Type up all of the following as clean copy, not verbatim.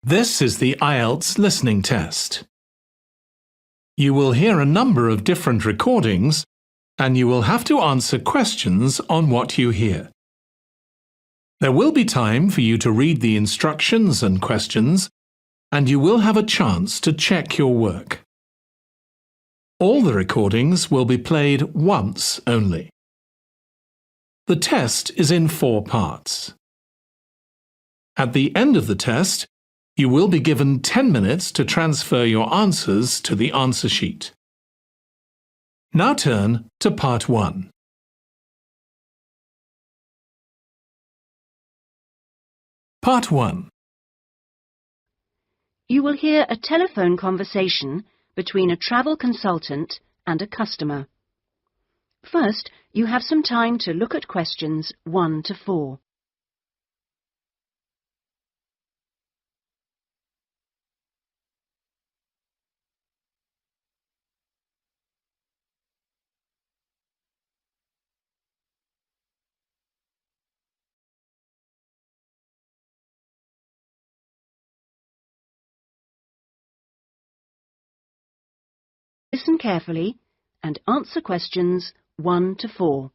This is the IELTS listening test. You will hear a number of different recordings and you will have to answer questions on what you hear. There will be time for you to read the instructions and questions, and you will have a chance to check your work. All the recordings will be played once only. The test is in 4 parts. At the end of the test, you will be given 10 minutes to transfer your answers to the answer sheet. Now turn to Part 1. Part 1. You will hear a telephone conversation between a travel consultant and a customer. First, you have some time to look at questions 1 to 4. Listen carefully and answer questions 1 to 4.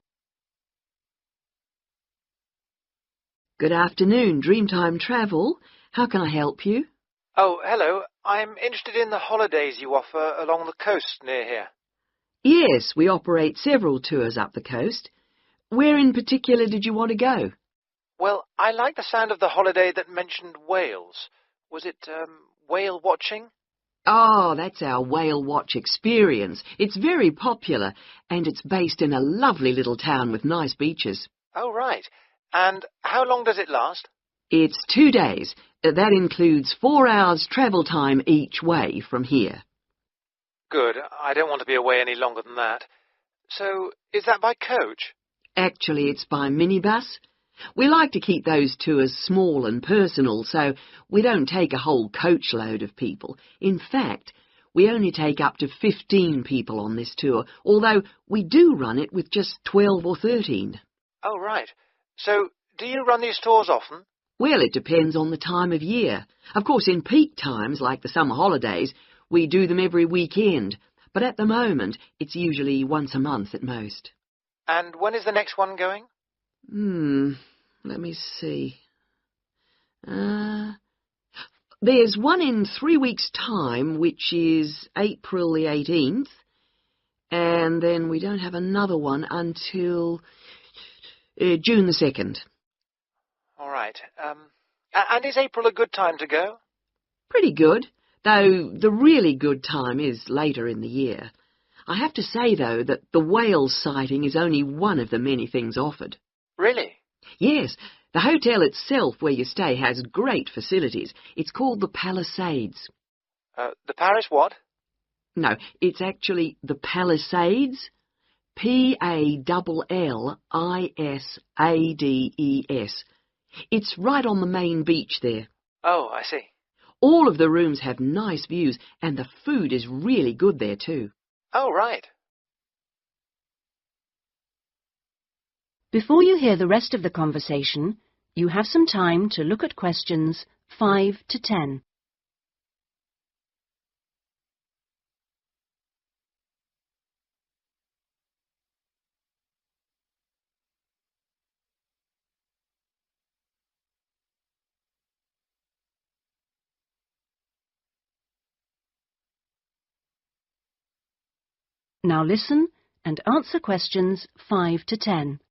Good afternoon, Dreamtime Travel. How can I help you? Oh, hello. I'm interested in the holidays you offer along the coast near here. Yes, we operate several tours up the coast. Where in particular did you want to go? Well, I like the sound of the holiday that mentioned whales. Was it whale watching? Oh, that's our Whale Watch experience. It's very popular, and it's based in a lovely little town with nice beaches. Oh, right. And how long does it last? It's 2 days. That includes 4 hours travel time each way from here. Good. I don't want to be away any longer than that. So, is that by coach? Actually, it's by minibus. We like to keep those tours small and personal, so we don't take a whole coachload of people. In fact, we only take up to 15 people on this tour, although we do run it with just 12 or 13. Oh, right. So, do you run these tours often? Well, it depends on the time of year. Of course, in peak times, like the summer holidays, we do them every weekend, but at the moment, it's usually once a month at most. And when is the next one going? Let me see. There's one in 3 weeks' time, which is April the 18th, and then we don't have another one until June the 2nd. All right. And is April a good time to go? Pretty good, though the really good time is later in the year. I have to say, though, that the whale sighting is only one of the many things offered. Really? Yes, the hotel itself where you stay has great facilities. It's called the Palisades. The Paris what? No, it's actually the Palisades. Pallissades. It's right on the main beach there. Oh, I see. All of the rooms have nice views, and the food is really good there too. Oh, right. Before you hear the rest of the conversation, you have some time to look at questions 5 to 10. Now listen and answer questions 5 to 10.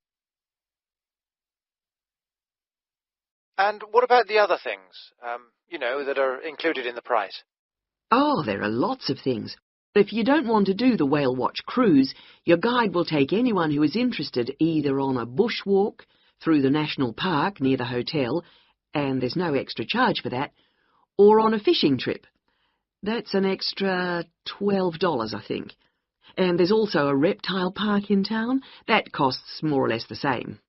And what about the other things, that are included in the price? Oh, there are lots of things. If you don't want to do the Whale Watch cruise, your guide will take anyone who is interested either on a bushwalk through the national park near the hotel, and there's no extra charge for that, or on a fishing trip. That's an extra $12, I think. And there's also a reptile park in town. That costs more or less the same.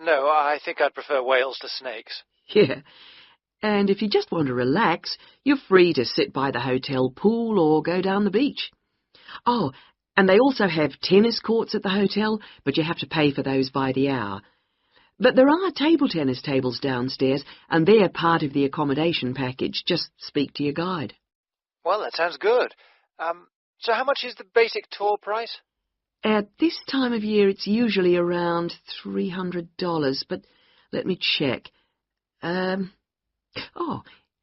No, I think I'd prefer whales to snakes. Yeah. And if you just want to relax, you're free to sit by the hotel pool or go down the beach. Oh, and they also have tennis courts at the hotel, but you have to pay for those by the hour. But there are table tennis tables downstairs, and they're part of the accommodation package. Just speak to your guide. Well, that sounds good. So how much is the basic tour price? At this time of year, it's usually around $300, but let me check.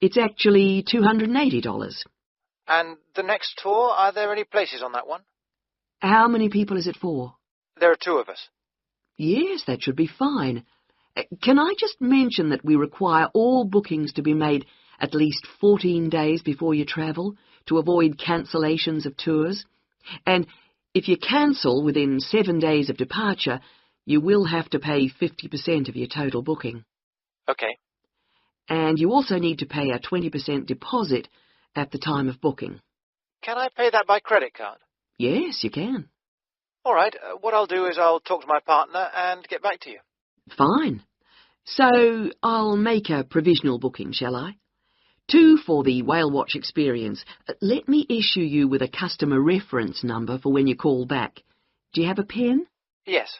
It's actually $280. And the next tour, are there any places on that one? How many people is it for? There are 2 of us. Yes, that should be fine. Can I just mention that we require all bookings to be made at least 14 days before you travel to avoid cancellations of tours? And if you cancel within 7 days of departure, you will have to pay 50% of your total booking. Okay. And you also need to pay a 20% deposit at the time of booking. Can I pay that by credit card? Yes, you can. All right. What I'll do is I'll talk to my partner and get back to you. Fine. So I'll make a provisional booking, shall I? 2 for the whale watch experience. Let me issue you with a customer reference number for when you call back. Do you have a pen? Yes.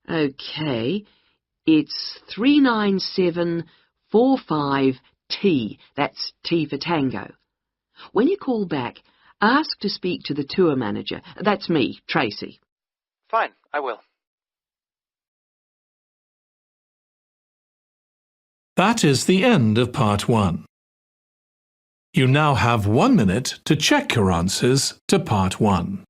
Okay. It's 39745T. That's T for Tango. When you call back, ask to speak to the tour manager. That's me, Tracy. Fine, I will. That is the end of part 1. You now have 1 minute to check your answers to part 1.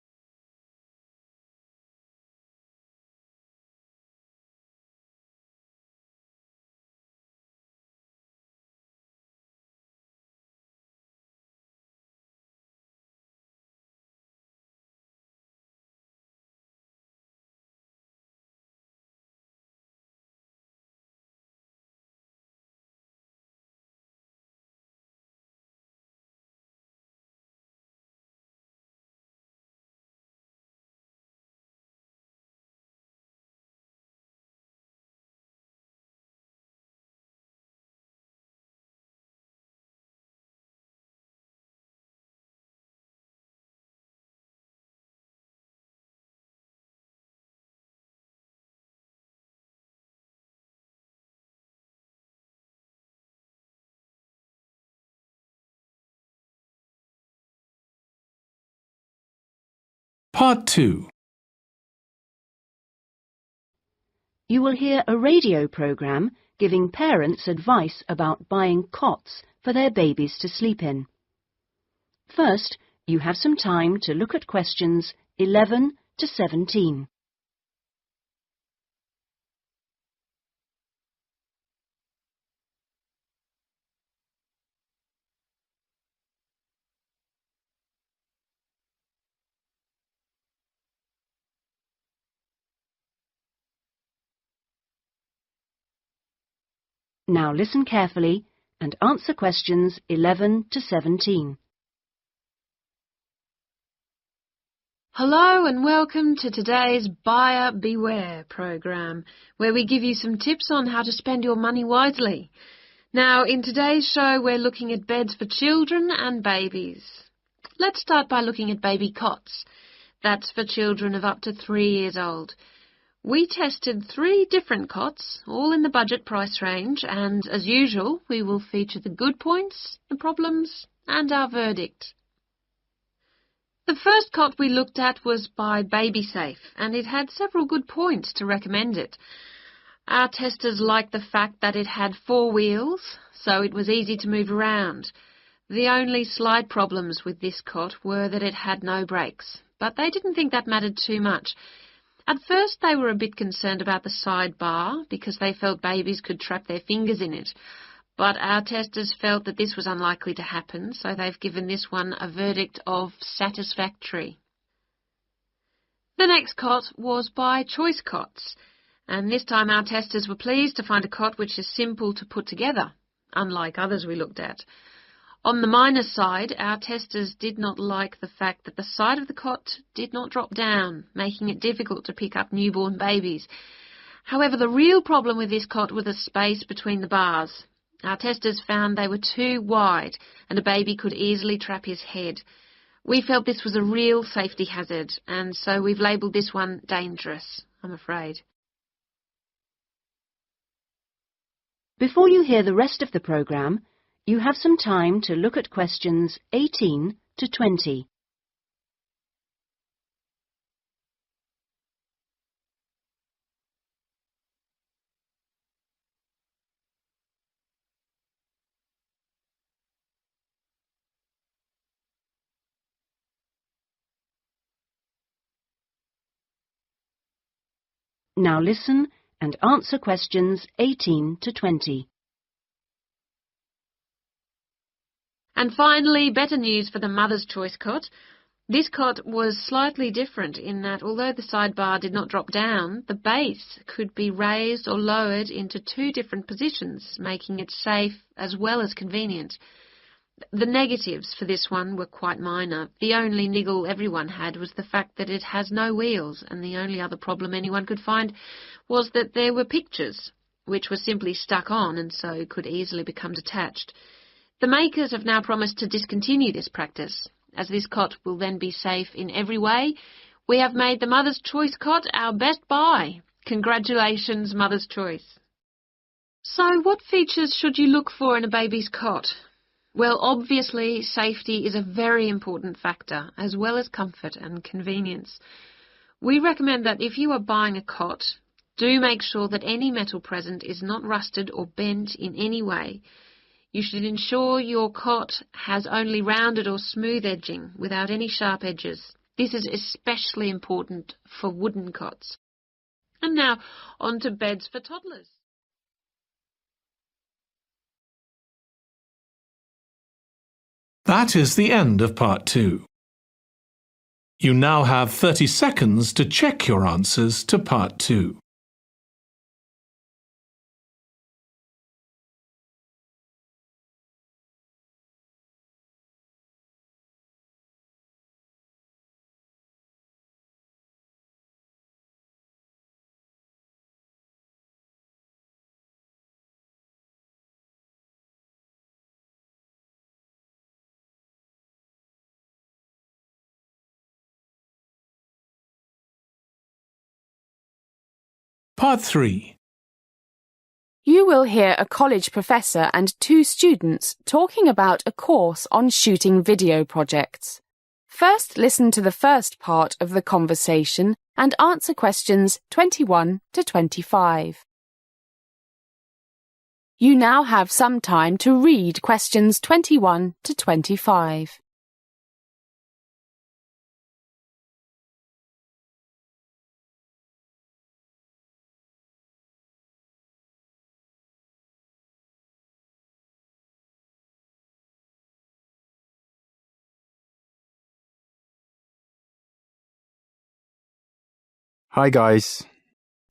Part 2. You will hear a radio program giving parents advice about buying cots for their babies to sleep in. First, you have some time to look at questions 11 to 17. Now listen carefully and answer questions 11 to 17. Hello and welcome to today's Buyer Beware program, where we give you some tips on how to spend your money wisely. Now, in today's show, we're looking at beds for children and babies. Let's start by looking at baby cots. That's for children of up to 3 years old. We tested 3 different cots, all in the budget price range, and as usual, we will feature the good points, the problems, and our verdict. The first cot we looked at was by BabySafe, and it had several good points to recommend it. Our testers liked the fact that it had 4 wheels, so it was easy to move around. The only slight problems with this cot were that it had no brakes, but they didn't think that mattered too much. At first they were a bit concerned about the side bar because they felt babies could trap their fingers in it. But our testers felt that this was unlikely to happen, so they've given this one a verdict of satisfactory. The next cot was by Choice Cots, and this time our testers were pleased to find a cot which is simple to put together, unlike others we looked at. On the minus side, our testers did not like the fact that the side of the cot did not drop down, making it difficult to pick up newborn babies. However, the real problem with this cot was the space between the bars. Our testers found they were too wide and a baby could easily trap his head. We felt this was a real safety hazard, and so we've labelled this one dangerous, I'm afraid. Before you hear the rest of the programme, you have some time to look at questions 18 to 20. Now listen and answer questions 18 to 20. And finally, better news for the Mother's Choice cot. This cot was slightly different in that although the sidebar did not drop down, the base could be raised or lowered into 2 different positions, making it safe as well as convenient. The negatives for this one were quite minor. The only niggle everyone had was the fact that it has no wheels, and the only other problem anyone could find was that there were pictures, which were simply stuck on and so could easily become detached. The makers have now promised to discontinue this practice. As this cot will then be safe in every way, we have made the Mother's Choice cot our best buy. Congratulations, Mother's Choice. So what features should you look for in a baby's cot? Well, obviously, safety is a very important factor, as well as comfort and convenience. We recommend that if you are buying a cot, do make sure that any metal present is not rusted or bent in any way. You should ensure your cot has only rounded or smooth edging without any sharp edges. This is especially important for wooden cots. And now, on to beds for toddlers. That is the end of part 2. You now have 30 seconds to check your answers to part 2. Part 3. You will hear a college professor and 2 students talking about a course on shooting video projects. First, listen to the first part of the conversation and answer questions 21 to 25. You now have some time to read questions 21 to 25. Hi guys.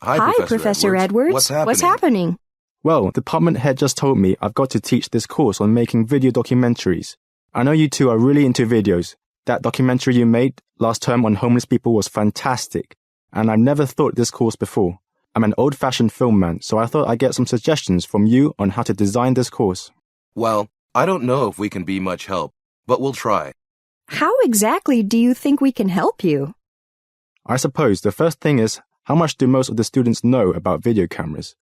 Hi, Professor Edwards. What's happening? Well, department head just told me I've got to teach this course on making video documentaries. I know you two are really into videos. That documentary you made last term on homeless people was fantastic, and I've never thought this course before. I'm an old-fashioned film man, so I thought I'd get some suggestions from you on how to design this course. Well, I don't know if we can be much help, but we'll try. How exactly do you think we can help you? I suppose the first thing is, how much do most of the students know about video cameras?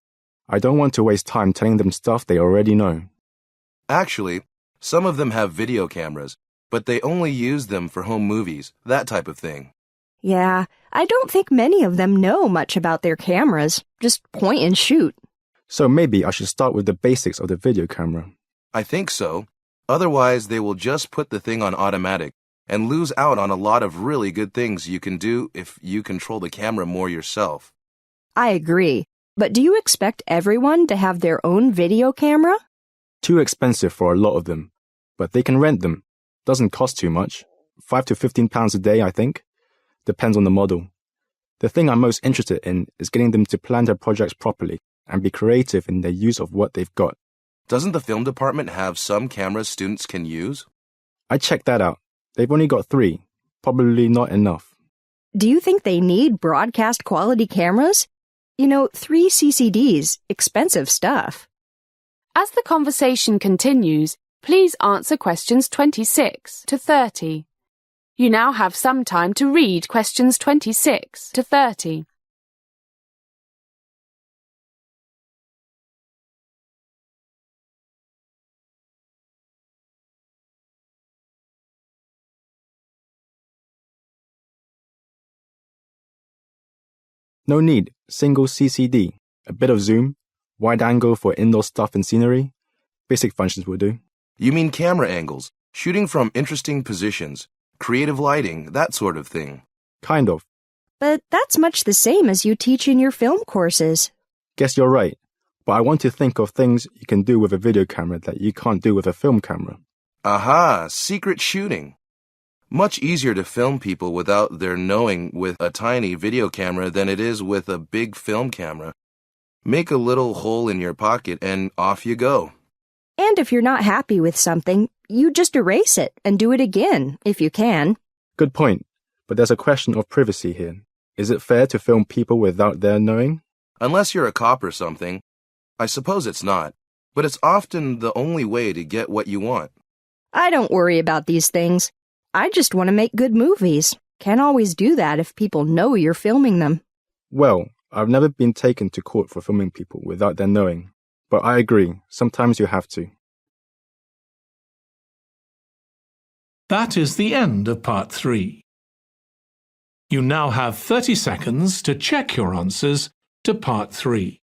I don't want to waste time telling them stuff they already know. Actually, some of them have video cameras, but they only use them for home movies, that type of thing. Yeah, I don't think many of them know much about their cameras. Just point and shoot. So maybe I should start with the basics of the video camera. I think so. Otherwise, they will just put the thing on automatic and lose out on a lot of really good things you can do if you control the camera more yourself. I agree. But do you expect everyone to have their own video camera? Too expensive for a lot of them, but they can rent them. Doesn't cost too much. £5 to £15 a day, I think. Depends on the model. The thing I'm most interested in is getting them to plan their projects properly and be creative in their use of what they've got. Doesn't the film department have some cameras students can use? I checked that out. They've only got 3. Probably not enough. Do you think they need broadcast quality cameras? 3 CCDs, expensive stuff. As the conversation continues, please answer questions 26 to 30. You now have some time to read questions 26 to 30. No need, single CCD, a bit of zoom, wide angle for indoor stuff and scenery. Basic functions will do. You mean camera angles, shooting from interesting positions, creative lighting, that sort of thing. Kind of. But that's much the same as you teach in your film courses. Guess you're right, but I want to think of things you can do with a video camera that you can't do with a film camera. Aha, secret shooting. Much easier to film people without their knowing with a tiny video camera than it is with a big film camera. Make a little hole in your pocket and off you go. And if you're not happy with something, you just erase it and do it again, if you can. Good point, but there's a question of privacy here. Is it fair to film people without their knowing? Unless you're a cop or something. I suppose it's not, but it's often the only way to get what you want. I don't worry about these things. I just want to make good movies. Can't always do that if people know you're filming them. Well, I've never been taken to court for filming people without their knowing. But I agree, sometimes you have to. That is the end of part 3. You now have 30 seconds to check your answers to part 3.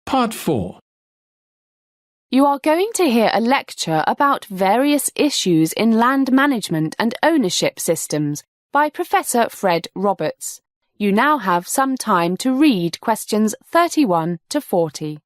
Part 4. You are going to hear a lecture about various issues in land management and ownership systems by Professor Fred Roberts. You now have some time to read questions 31 to 40.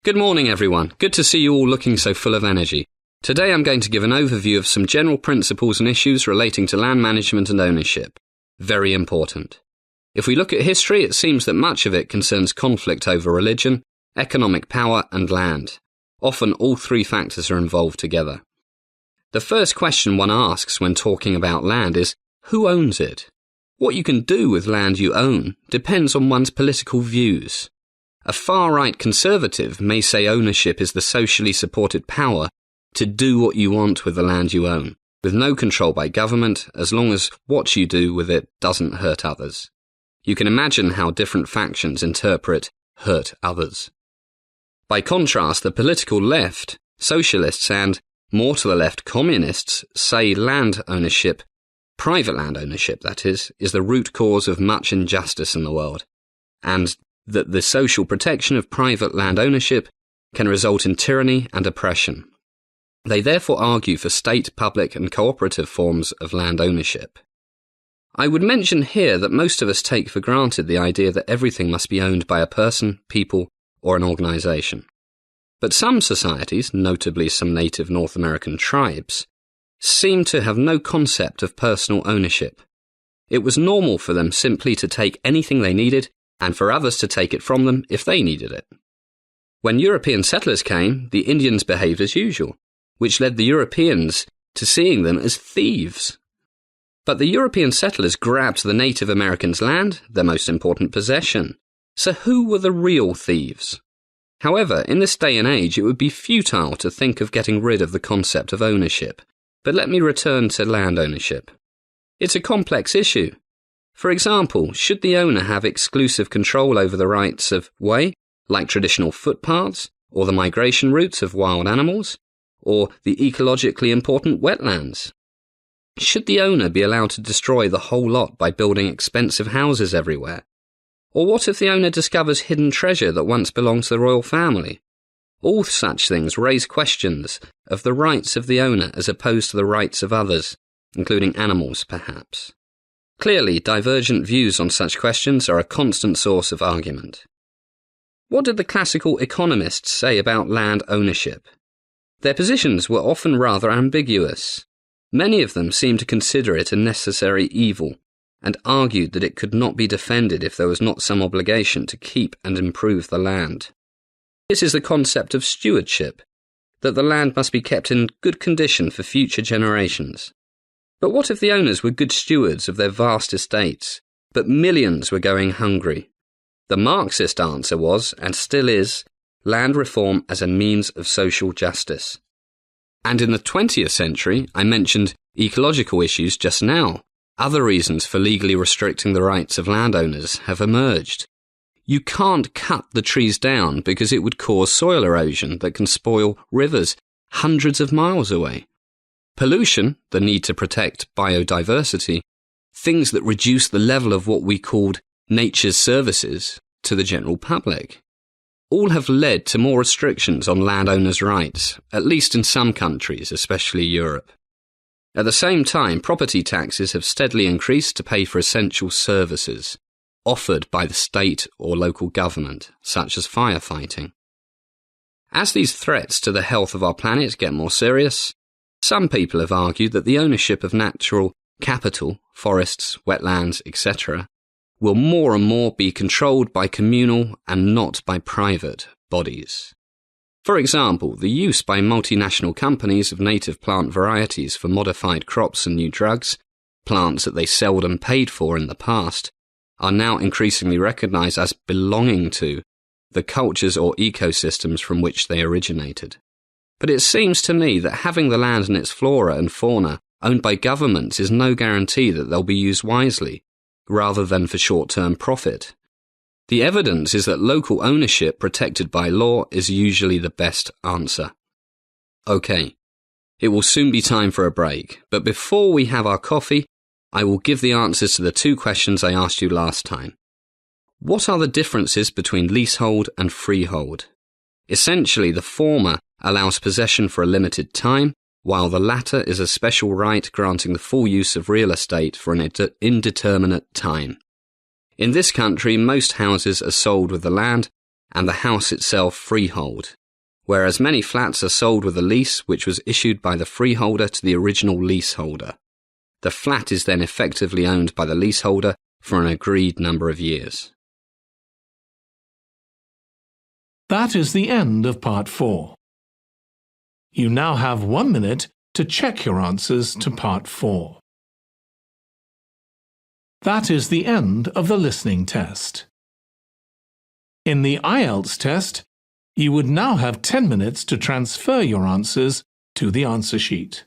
Good morning, everyone. Good to see you all looking so full of energy. Today I'm going to give an overview of some general principles and issues relating to land management and ownership. Very important. If we look at history, it seems that much of it concerns conflict over religion, economic power and land. Often all three factors are involved together. The first question one asks when talking about land is, who owns it? What you can do with land you own depends on one's political views. A far-right conservative may say ownership is the socially supported power to do what you want with the land you own, with no control by government as long as what you do with it doesn't hurt others. You can imagine how different factions interpret hurt others. By contrast, the political left, socialists and, more to the left, communists say land ownership, private land ownership that is the root cause of much injustice in the world, and that the social protection of private land ownership can result in tyranny and oppression. They therefore argue for state, public and cooperative forms of land ownership. I would mention here that most of us take for granted the idea that everything must be owned by a person, people or an organisation. But some societies, notably some native North American tribes, seem to have no concept of personal ownership. It was normal for them simply to take anything they needed and for others to take it from them if they needed it. When European settlers came, the Indians behaved as usual, which led the Europeans to seeing them as thieves. But the European settlers grabbed the Native Americans' land, their most important possession. So who were the real thieves? However, in this day and age, it would be futile to think of getting rid of the concept of ownership. But let me return to land ownership. It's a complex issue. For example, should the owner have exclusive control over the rights of way, like traditional footpaths, or the migration routes of wild animals, or the ecologically important wetlands? Should the owner be allowed to destroy the whole lot by building expensive houses everywhere? Or what if the owner discovers hidden treasure that once belonged to the royal family? All such things raise questions of the rights of the owner as opposed to the rights of others, including animals, perhaps. Clearly, divergent views on such questions are a constant source of argument. What did the classical economists say about land ownership? Their positions were often rather ambiguous. Many of them seemed to consider it a necessary evil, and argued that it could not be defended if there was not some obligation to keep and improve the land. This is the concept of stewardship, that the land must be kept in good condition for future generations. But what if the owners were good stewards of their vast estates, but millions were going hungry? The Marxist answer was, and still is, land reform as a means of social justice. And in the 20th century, I mentioned ecological issues just now. Other reasons for legally restricting the rights of landowners have emerged. You can't cut the trees down because it would cause soil erosion that can spoil rivers hundreds of miles away. Pollution, the need to protect biodiversity, things that reduce the level of what we called nature's services to the general public, all have led to more restrictions on landowners' rights, at least in some countries, especially Europe. At the same time, property taxes have steadily increased to pay for essential services offered by the state or local government, such as firefighting. As these threats to the health of our planet get more serious, some people have argued that the ownership of natural capital, forests, wetlands, etc., will more and more be controlled by communal and not by private bodies. For example, the use by multinational companies of native plant varieties for modified crops and new drugs, plants that they seldom paid for in the past, are now increasingly recognized as belonging to the cultures or ecosystems from which they originated. But it seems to me that having the land and its flora and fauna owned by governments is no guarantee that they'll be used wisely, rather than for short-term profit. The evidence is that local ownership protected by law is usually the best answer. Okay, it will soon be time for a break, but before we have our coffee, I will give the answers to the two questions I asked you last time. What are the differences between leasehold and freehold? Essentially, the former allows possession for a limited time, while the latter is a special right granting the full use of real estate for an indeterminate time. In this country, most houses are sold with the land and the house itself freehold, whereas many flats are sold with a lease which was issued by the freeholder to the original leaseholder. The flat is then effectively owned by the leaseholder for an agreed number of years. That is the end of part 4. You now have 1 minute to check your answers to part 4. That is the end of the listening test. In the IELTS test, you would now have 10 minutes to transfer your answers to the answer sheet.